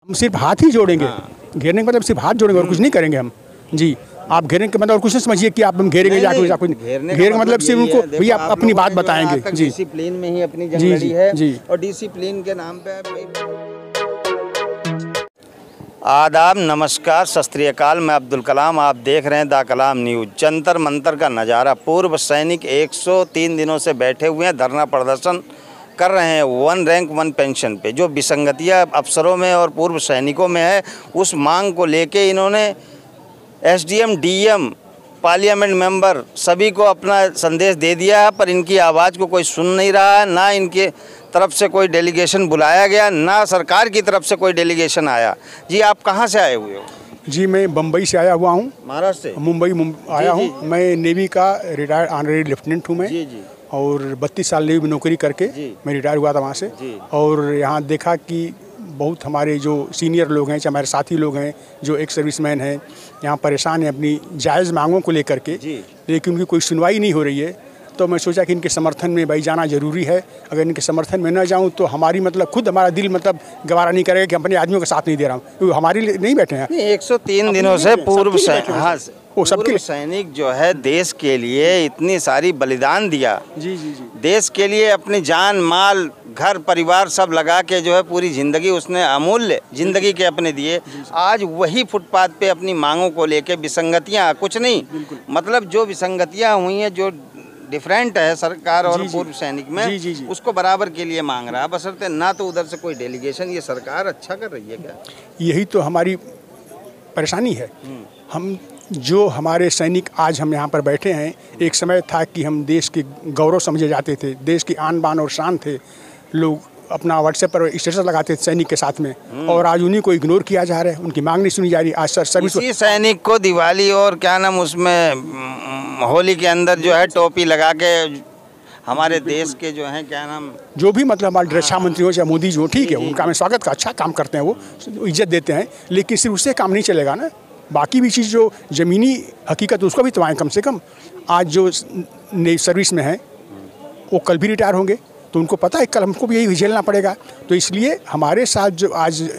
हम सिर्फ हाथ ही जोड़ेंगे। घेरने का मतलब सिर्फ हाथ जोड़ेंगे और कुछ नहीं करेंगे हम। जी, आप घेरने के मतलब और कुछ नहीं समझिए कि आप हम घेरेंगे जाकर आपको घेरने का मतलब सिर्फ उनको भैया आप अपनी बात बताएंगे। जी, डिसिप्लिन में ही अपनी जंग लड़ी है और डिसिप्लिन के नाम पे आदाब, नमस्कार, सत श्री अकाल। मैं अब्दुल कलाम, आप देख रहे हैं the Kalam news. Jantar Mantar का नज़ारा। पूर्व सैनिक 103 दिनों से बैठे हुए हैं, धरना प्रदर्शन कर रहे हैं 1 रैंक 1 पेंशन पे। जो विसंगतियां अफसरों में और पूर्व सैनिकों में है, उस मांग को लेके इन्होंने एसडीएम, डीएम, पार्लियामेंट मेंबर सभी को अपना संदेश दे दिया है, पर इनकी आवाज़ को कोई सुन नहीं रहा है। ना इनके तरफ से कोई डेलीगेशन बुलाया गया, ना सरकार की तरफ से कोई डेलीगेशन आया। जी, आप कहाँ से आए हुए हो? जी, मैं बम्बई से आया हुआ हूँ। महाराष्ट्र से? मुंबई आया हूँ। मैं नेवी का रिटायर्ड ऑनरेरी लेफ्टिनेंट हूँ मैं। जी जी। और 32 साल नेवी में नौकरी करके मैं रिटायर हुआ था वहाँ से। और यहाँ देखा कि बहुत हमारे जो सीनियर लोग हैं, चाहे हमारे साथी लोग हैं, जो एक्स सर्विसमैन हैं, यहाँ परेशान हैं अपनी जायज़ मांगों को लेकर के, लेकिन उनकी कोई सुनवाई नहीं हो रही है। तो मैं सोचा कि इनके समर्थन में भाई जाना ज़रूरी है। अगर इनके समर्थन में न जाऊं तो हमारी मतलब खुद हमारा दिल मतलब गवारा नहीं करेगा कि अपने आदमियों का साथ नहीं दे रहा हूँ, क्योंकि हमारे लिए नहीं बैठे हैं। 103 दिनों से पूर्व सैनिक जो है देश के लिए इतनी सारी बलिदान दिया। जी जी जी। देश के लिए अपनी जान, माल, घर, परिवार सब लगा के जो है पूरी ज़िंदगी उसने अमूल्य ज़िंदगी के अपने दिए। आज वही फुटपाथ पे अपनी मांगों को लेके विसंगतियाँ, कुछ नहीं मतलब जो विसंगतियाँ हुई हैं, जो डिफरेंट है सरकार और पूर्व सैनिक में, उसको बराबर के लिए मांग रहा है। बशर्ते ना तो उधर से कोई डेलीगेशन। ये सरकार अच्छा कर रही है क्या? यही तो हमारी परेशानी है। हम जो हमारे सैनिक आज हम यहाँ पर बैठे हैं, एक समय था कि हम देश के गौरव समझे जाते थे, देश की आन बान और शान थे। लोग अपना व्हाट्सएप पर स्टेटस लगाते थे सैनिक के साथ में, और आज उन्हीं को इग्नोर किया जा रहा है, उनकी मांग नहीं सुनी जा रही। आज सर्विस इसी सैनिक को दिवाली और क्या नाम उसमें होली के अंदर जो है टोपी लगा के हमारे देश के जो है क्या नाम जो भी मतलब हमारे रक्षा मंत्री हो चाहे मोदी जी हो, ठीक है, उनका मैं स्वागत का अच्छा काम करते हैं, वो इज्जत देते हैं, लेकिन सिर्फ उससे काम नहीं चलेगा ना। बाकी भी चीज़ जो ज़मीनी हकीकत उसको भी तो आएँ कम से कम। आज जो सर्विस में हैं वो कल भी रिटायर होंगे, तो उनको पता है कल हमको भी यही झेलना पड़ेगा। तो इसलिए हमारे साथ जो आज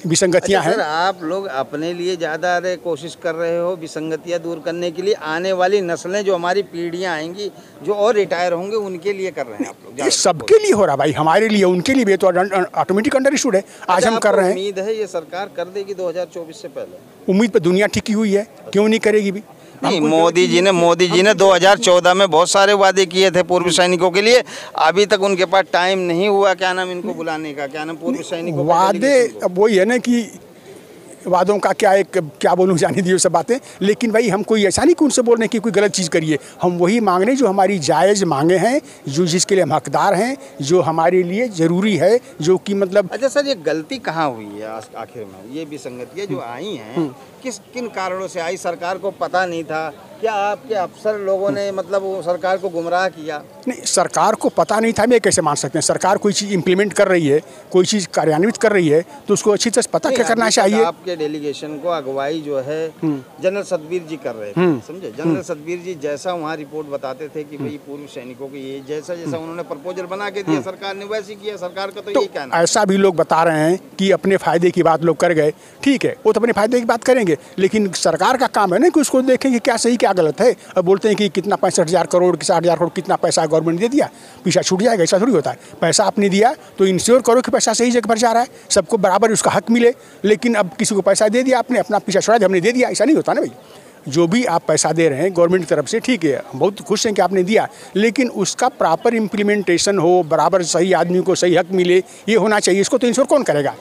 विसंगतियां हैं। आप लोग अपने लिए ज़्यादा कोशिश कर रहे हो विसंगतियां दूर करने के लिए, आने वाली नस्लें जो हमारी पीढ़ियां आएंगी, जो और रिटायर होंगे, उनके लिए कर रहे हैं आप लोग? ये सबके लिए हो रहा भाई, हमारे लिए, उनके लिए भी तो ऑटोमेटिक अंडरस्टूड है। आज हम कर रहे हैं। उम्मीद है ये सरकार कर देगी 2024 से पहले? उम्मीद पर दुनिया टिकी हुई है, क्यों नहीं करेगी भी। नहीं, मोदी जी ने 2014 में बहुत सारे वादे किए थे पूर्व सैनिकों के लिए। अभी तक उनके पास टाइम नहीं हुआ क्या नाम इनको बुलाने का, क्या नाम पूर्व सैनिकों वादे। अब वही है ना कि वादों का क्या बोलूँ, जाने दिए सब बातें। लेकिन भाई हम कोई ऐसा नहीं कि उनसे बोलने की कोई गलत चीज़ करिए। हम वही मांग रहे हैं जो हमारी जायज़ मांगे हैं, जो जिसके लिए हम हकदार हैं, जो हमारे लिए ज़रूरी है, जो कि मतलब। अच्छा सर, ये गलती कहाँ हुई है आखिर में? ये विसंगतियाँ जो आई हैं किन कारणों से आई? सरकार को पता नहीं था क्या? आपके अफसर लोगों ने मतलब वो सरकार को गुमराह किया? नहीं, सरकार को पता नहीं था मैं कैसे मान सकते हैं? सरकार कोई चीज़ इम्प्लीमेंट कर रही है, कोई चीज़ कार्यान्वित कर रही है, तो उसको अच्छी तरह पता क्या करना चाहिए। आपके डेलीगेशन को अगुवाई जो है जनरल सतबीर जी कर रहे थे, समझे? जनरल सतबीर जी जैसा वहाँ रिपोर्ट बताते थे कि भाई पूर्व सैनिकों की ये जैसा उन्होंने प्रपोजल बना के दिया, सरकार ने वैसे किया। सरकार का तो यही कहना है। ऐसा भी लोग बता रहे हैं कि अपने फायदे की बात लोग कर गए, ठीक है, वो तो अपने फायदे की बात करेंगे, लेकिन सरकार का काम है ना कि उसको देखें कि क्या सही क्या गलत है। अब बोलते हैं कि कितना 65,000 करोड़ 60,000 करोड़ कितना पैसा गवर्नमेंट दे दिया, पीछा छूट जाएगा, ऐसा थोड़ी होता है। पैसा आपने दिया तो इंश्योर करो कि पैसा सही जगह पर जा रहा है, सबको बराबर उसका हक मिले। लेकिन अब किसी को पैसा दे दिया आपने, अपना पीछा छुड़ा दिया, हमने दे दिया, ऐसा नहीं होता ना भाई। जो भी आप पैसा दे रहे हैं गवर्नमेंट की तरफ से, ठीक है, हम बहुत खुश हैं कि आपने दिया, लेकिन उसका प्रॉपर इम्प्लीमेंटेशन हो, बराबर सही आदमी को सही हक मिले, ये होना चाहिए। इसको तो इंश्योर कौन करेगा?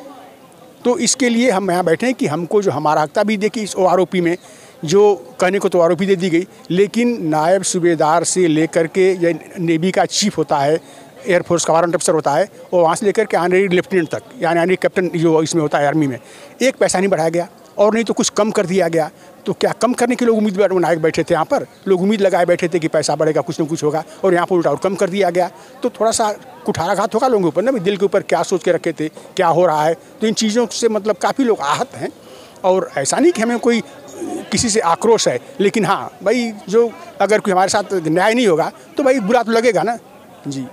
तो इसके लिए हम यहाँ बैठे हैं कि हमको जो हमारा हक था भी देखिए, इस OROP में जो कहने को तो OROP दे दी गई, लेकिन नायब सूबेदार से लेकर के या नेवी का चीफ होता है, एयरफोर्स का वारंट अफसर होता है, और वहाँ से लेकर के ऑनरेरी लेफ्टिनेंट तक, यानी ऑनरेरी कैप्टन जो इसमें होता है आर्मी में, एक पैसा नहीं बढ़ाया गया, और नहीं तो कुछ कम कर दिया गया। तो क्या कम करने के लोग उम्मीद बनाए बैठे थे? यहाँ पर लोग उम्मीद लगाए बैठे थे कि पैसा बढ़ेगा, कुछ न कुछ होगा, और यहाँ पर उल्टा और कम कर दिया गया। तो थोड़ा सा कुठाराघात होगा लोगों के ऊपर ना, दिल के ऊपर क्या सोच के रखे थे, क्या हो रहा है। तो इन चीज़ों से मतलब काफ़ी लोग आहत हैं, और ऐसा नहीं कि हमें कोई किसी से आक्रोश है, लेकिन हाँ भाई, जो अगर कोई हमारे साथ न्याय नहीं होगा तो भाई बुरा तो लगेगा ना। जी,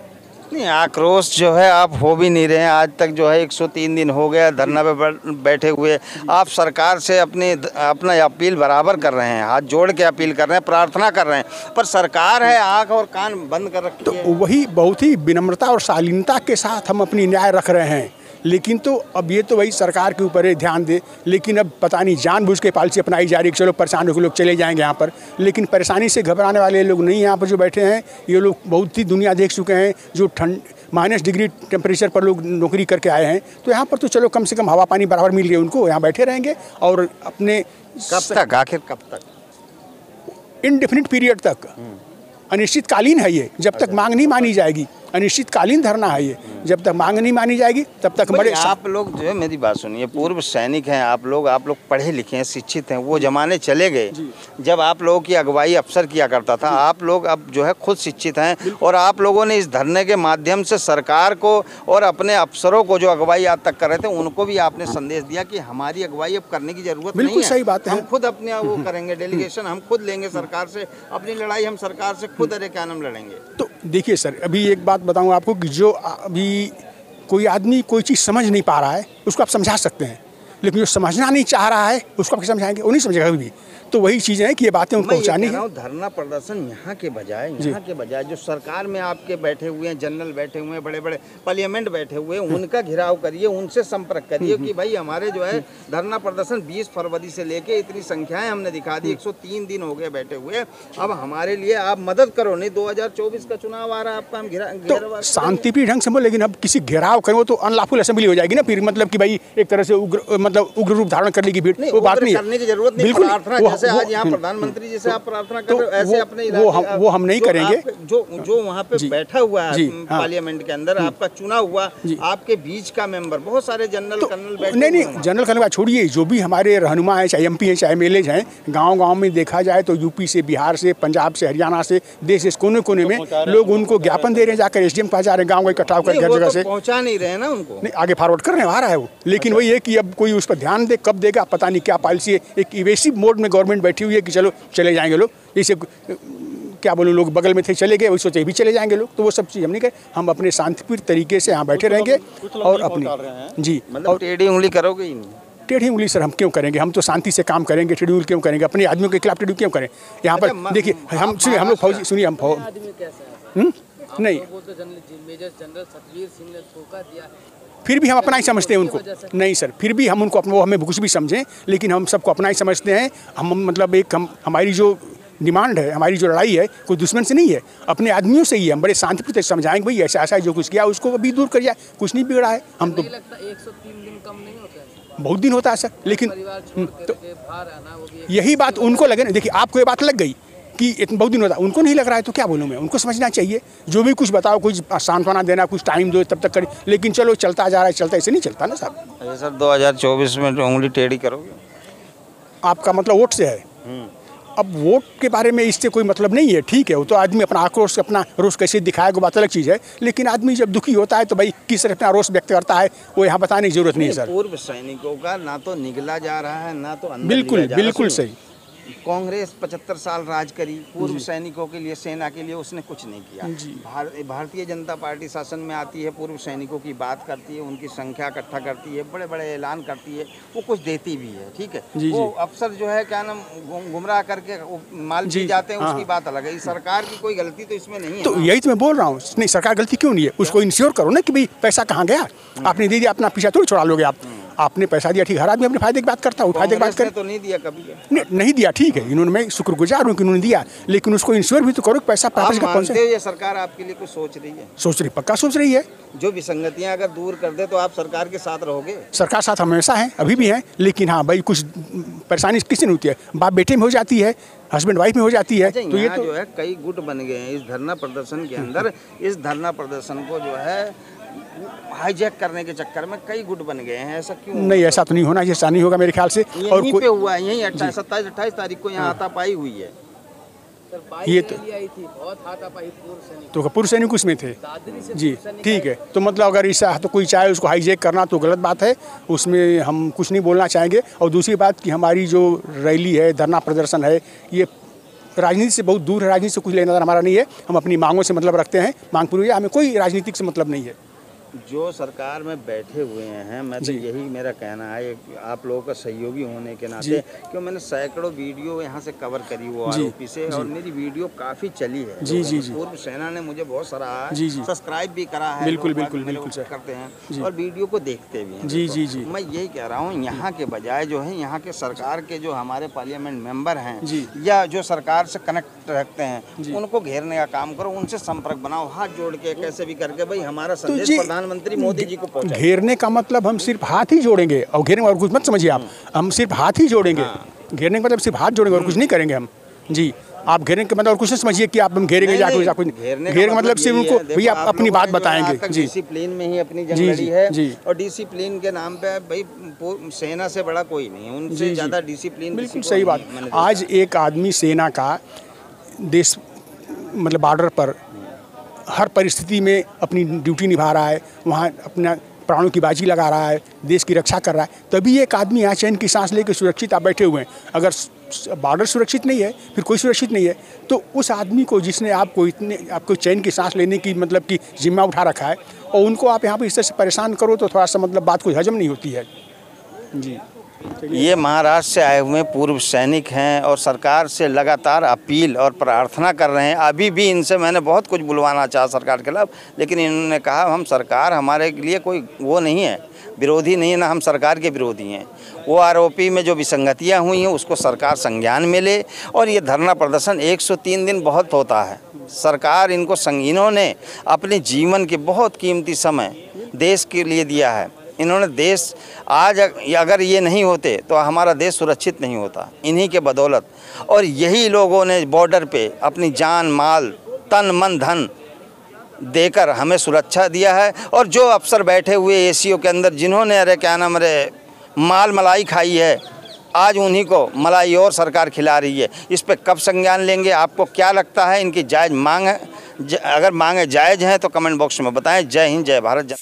नहीं, आक्रोश जो है आप हो भी नहीं रहे हैं। आज तक जो है 103 दिन हो गया धरना पे बैठे हुए। आप सरकार से अपना अपील बराबर कर रहे हैं, हाथ जोड़ के अपील कर रहे हैं, प्रार्थना कर रहे हैं, पर सरकार है आँख और कान बंद कर रखी है। तो वही बहुत ही विनम्रता और शालीनता के साथ हम अपनी न्याय रख रहे हैं, लेकिन तो अब ये तो वही सरकार के ऊपर है, ध्यान दे। लेकिन अब पता नहीं जानबूझ के पॉलिसी अपनाई जा रही है कि चलो परेशान होकर लोग चले जाएंगे यहाँ पर, लेकिन परेशानी से घबराने वाले लोग नहीं यहाँ पर जो बैठे हैं। ये लोग बहुत ही दुनिया देख चुके हैं, जो -डिग्री टेम्परेचर पर लोग नौकरी करके आए हैं, तो यहाँ पर तो चलो कम से कम हवा पानी बराबर मिल गए उनको, यहाँ बैठे रहेंगे और अपने कब तक, आखिर कब तक? इनडेफिनिट पीरियड तक, अनिश्चितकालीन है ये, जब तक मांग नहीं मानी जाएगी। अनिश्चितकालीन धरना है ये, जब तक मांग नहीं मानी जाएगी तब तक बड़े। आप लोग जो है, मेरी बात सुनिए, पूर्व सैनिक हैं आप लोग पढ़े लिखे हैं, शिक्षित हैं। वो जमाने चले गए जब आप लोगों की अगुवाई अफसर किया करता था। आप लोग अब जो है खुद शिक्षित हैं और आप लोगों ने इस धरने के माध्यम से सरकार को और अपने अफसरों को जो अगुवाई आज तक कर रहे थे उनको भी आपने संदेश दिया कि हमारी अगुवाई अब करने की जरूरत नहीं है। बिल्कुल सही बात है, हम खुद अपने वो करेंगे, डेलीगेशन हम खुद लेंगे सरकार से, अपनी लड़ाई हम सरकार से खुद क्या नाम लड़ेंगे। तो देखिए सर, अभी एक बात बताऊं आपको कि जो अभी कोई आदमी कोई चीज़ समझ नहीं पा रहा है उसको आप समझा सकते हैं, लेकिन जो समझना नहीं चाह रहा है उसको आप समझाएंगे, वो नहीं समझेगा कभी भी। तो वही चीज़ें हैं कि ये बातें उनको पहुँचानी है। धरना प्रदर्शन यहाँ के बजाय जो सरकार में आपके बैठे हुए हैं, जनरल बैठे हुए हैं, बड़े बड़े पार्लियामेंट बैठे हुए हैं, उनका घिराव करिए, उनसे संपर्क करिए कि भाई हमारे जो है धरना प्रदर्शन 20 फरवरी से लेके इतनी संख्याएं हमने दिखा दी, 103 दिन हो गए बैठे हुए, अब हमारे लिए आप मदद करो। नहीं 2024 का चुनाव आ रहा है आपका, हम तो शांतिप्रिय ढंग से बोल, लेकिन अब किसी घेराव करें वो तो अनलॉफुल असेंबली हो जाएगी ना फिर, मतलब कि भाई एक तरह से उग्र रूप धारण कर लेगी भीड़, वो बात नहीं करने की जरूरत नहीं। बिल्कुल, आज यहाँ प्रधानमंत्री जी से आप प्रार्थना कर रहे हो, ऐसे अपने वो हम नहीं करेंगे। जो वहाँ पे बैठा हुआ है पार्लियामेंट के अंदर, आपका चुना हुआ आपके बीच का मेंबर, बहुत सारे जनरल कर्नल बैठे। नहीं, जनरल कर्नल छोड़िए, जो भी हमारे रहनुमा है, चाहे MP हैं, चाहे MLA हैं, गाँव में देखा जाए तो यूपी से, बिहार से, पंजाब से, हरियाणा से, देश इस कोने कोने में लोग उनको ज्ञापन दे रहे हैं, जाकर SDM पास जा रहे हैं, गाँव इकट्ठा होकर हर जगह से पहुँचा नहीं रहे ना उनको, नहीं आगे फॉरवर्ड कर रहे हैं, आ रहा है वो। लेकिन वही है कि अब कोई उस पर ध्यान दे, कब देगा पता नहीं, क्या पॉलिसी है। एक इवेसिव मोड में गवर्नमेंट बैठी हुई है कि चलो चले जाएंगे लोग, जैसे क्या बोलूँ, लोग बगल में थे चले गए, वही सोचे भी चले जाएंगे लोग, तो वो सब चीज़ हम नहीं करें। हम अपने शांतिपूर्ण तरीके से यहाँ बैठे रहेंगे और अपनी जी, मतलब टेढ़ी उंगली करोगे ही नहीं। टेढ़ी उंगली सर हम क्यों करेंगे, हम तो शांति से काम करेंगे, टेढ़ी उंगली क्यों करेंगे, अपने आदमियों के खिलाफ टेढ़ी क्यों करें। यहाँ पर देखिए, हम सुनिए, हम लोग फौजी, सुनिए, हम नहीं, फिर भी हम अपना ही समझते हैं उनको। नहीं सर, फिर भी हम उनको वो हमें कुछ भी समझें, लेकिन हम सबको अपना ही समझते हैं। हम मतलब हमारी जो डिमांड है, हमारी जो लड़ाई है, कोई दुश्मन से नहीं है, अपने आदमियों से ही है। हम बड़े शांतिपूर्ण समझाएंगे, भाई ऐसा ऐसा जो कुछ किया उसको अभी दूर कर जाए, कुछ नहीं बिगड़ा है। हम तो 103 दिन कम नहीं होता है, बहुत दिन होता है सर, लेकिन तो यही बात उनको लगे ना। देखिए आपको ये बात लग गई कि इतना बहुत दिन होता है, उनको नहीं लग रहा है, तो क्या बोलूँ मैं, उनको समझना चाहिए। जो भी कुछ बताओ, कुछ सांत्वना देना, कुछ टाइम दो, तब तक करें, लेकिन चलो चलता जा रहा है, चलता, ऐसे नहीं चलता ना साहब। अच्छा सर, 2024 में उंगली टेढ़ी करोगे? आपका मतलब वोट से है? अब वोट के बारे में इससे कोई मतलब नहीं है, ठीक है, वो तो आदमी अपना आक्रोश, अपना रोष कैसे दिखाएगा, बात अलग चीज़ है। लेकिन आदमी जब दुखी होता है तो भाई किस तरह अपना रोष व्यक्त करता है, वो यहाँ बताने की जरूरत नहीं है सर। पूर्व सैनिकों का ना तो निगला जा रहा है, ना तो अंदर बिल्कुल बिल्कुल सही। कांग्रेस 75 साल राज करी, पूर्व सैनिकों के लिए, सेना के लिए उसने कुछ नहीं किया। भारतीय जनता पार्टी शासन में आती है, पूर्व सैनिकों की बात करती है, उनकी संख्या इकट्ठा करती है, बड़े बड़े ऐलान करती है, वो कुछ देती भी है, ठीक है। वो अफसर जो है क्या नाम गुमराह करके माल पी जाते हैं, उसकी बात अलग है। सरकार की कोई गलती तो इसमें नहीं है। तो यही तो मैं बोल रहा हूँ, नहीं सरकार गलती क्यों नहीं है, उसको इंश्योर करो ना कि भाई पैसा कहाँ गया, आपने दे दिया, अपना पीछा थोड़ी छोड़ा लोगे आप। आपने पैसा दिया, ठीक, हर आदमी अपने फायदे की बात करता है, फायदे की बात करे तो नहीं दिया कभी, नहीं दिया, ठीक है, इन्होंने, मैं शुक्रगुजार हूँ कि उन्होंने दिया, लेकिन उसको इंश्योर भी तो करो कि पैसा पहुंचे। ये सरकार आपके लिए कुछ सोच रही है? सोच रही, पक्का सोच रही है। जो विसंगतियां अगर दूर कर दे तो आप सरकार के साथ रहोगे? सरकार साथ हमेशा है, अभी भी है, लेकिन हाँ भाई कुछ परेशानी किसी नहीं होती है, बाप बेटे में हो जाती है, हस्बैंड वाइफ में हो जाती है। तो ये तो जो है कई गुट बन गए हैं इस धरना प्रदर्शन के अंदर। इस धरना प्रदर्शन को जो है हाईजैक करने के चक्कर में कई गुट बन गए हैं, ऐसा क्यों? नहीं, ऐसा तो नहीं होना, ऐसा नहीं होगा मेरे ख्याल से। और पे हुआ है, यही 27-28 तारीख को यहाँ हाथापाई हुई है। ये तो आई थी, बहुत हाथापाई तो पूर्व सैनिक उसमें थे जी, ठीक है। तो मतलब अगर ऐसा तो कोई चाहे उसको हाईजैक करना तो गलत बात है, उसमें हम कुछ नहीं बोलना चाहेंगे। और दूसरी बात कि हमारी जो रैली है, धरना प्रदर्शन है, ये राजनीति से बहुत दूर है, राजनीति से कुछ लेना देना हमारा नहीं है। हम अपनी मांगों से मतलब रखते हैं, मांग पूरी है, हमें कोई राजनीतिक से मतलब नहीं है। जो सरकार में बैठे हुए हैं, मैं तो यही मेरा कहना है, आप लोगों का सहयोगी होने के नाते, क्यों मैंने सैकड़ों वीडियो यहाँ से कवर करी वो आरोपी से, और मेरी वीडियो काफ़ी चली है। जी। पूर्व सेना ने मुझे बहुत सराहा है, सब्सक्राइब भी करा है, बिल्कुल करते हैं और वीडियो को देखते भी हैं। जी। मैं यही कह रहा हूँ, यहाँ के बजाय जो है यहाँ के सरकार के जो हमारे पार्लियामेंट मेंबर हैं या जो सरकार से कनेक्ट रखते हैं, उनको घेरने का काम करो, उनसे संपर्क बनाओ, हाथ जोड़ के कैसे भी करके भाई हमारा संदेश प्रधानमंत्री मोदी जी को पहुंचाएं। घेरने का मतलब हम सिर्फ हाथ ही जोड़ेंगे, और घेरने और कुछ मत समझिए आप, हम सिर्फ हाथ ही जोड़ेंगे। घेरने का मतलब सिर्फ हाथ जोड़ेंगे और कुछ नहीं करेंगे हम। जी, आप घेरने के मतलब और कुछ नहीं समझिए कि आप हम घेरेंगे जाके घेरने का मतलब सिर्फ उनको भैया आप अपनी बात बताएंगे। जी, डिसिप्लिन में ही अपनी जंग लड़ी है और डिसिप्लिन के नाम पे भाई सेना से बड़ा कोई नहीं है, उनसे ज़्यादा डिसिप्लिन। बिल्कुल सही बात। आज एक आदमी सेना का देश मतलब बॉर्डर पर हर परिस्थिति में अपनी ड्यूटी निभा रहा है, वहाँ अपना प्राणों की बाजी लगा रहा है, देश की रक्षा कर रहा है, तभी एक आदमी यहाँ चैन की सांस लेकर सुरक्षित आप बैठे हुए हैं। अगर बॉर्डर सुरक्षित नहीं है, फिर कोई सुरक्षित नहीं है, तो उस आदमी को जिसने आपको चैन की सांस लेने की मतलब की जिम्मा उठा रखा है, और उनको आप यहाँ पर इस तरह से परेशान करो तो थोड़ा सा मतलब बात कोई हजम नहीं होती है। जी, ये महाराष्ट्र से आए हुए पूर्व सैनिक हैं और सरकार से लगातार अपील और प्रार्थना कर रहे हैं। अभी भी इनसे मैंने बहुत कुछ बुलवाना चाहा सरकार के खिलाफ, लेकिन इन्होंने कहा हम सरकार हमारे लिए कोई वो नहीं है, विरोधी नहीं है, ना हम सरकार के विरोधी हैं। वो आरोपी में जो विसंगतियां हुई हैं उसको सरकार संज्ञान में ले, और ये धरना प्रदर्शन 103 दिन बहुत होता है। सरकार इनको इन्होंने अपने जीवन के बहुत कीमती समय देश के लिए दिया है। इन्होंने देश आज अगर ये नहीं होते तो हमारा देश सुरक्षित नहीं होता, इन्हीं के बदौलत। और यही लोगों ने बॉर्डर पे अपनी जान माल तन मन धन देकर हमें सुरक्षा दिया है। और जो अफसर बैठे हुए एसीओ के अंदर जिन्होंने अरे क्या नाम अरे माल मलाई खाई है, आज उन्हीं को मलाई और सरकार खिला रही है। इस पे कब संज्ञान लेंगे? आपको क्या लगता है इनकी जायज़ मांग है? अगर मांगे जायज़ हैं तो कमेंट बॉक्स में बताएं। जय हिंद, जय भारत।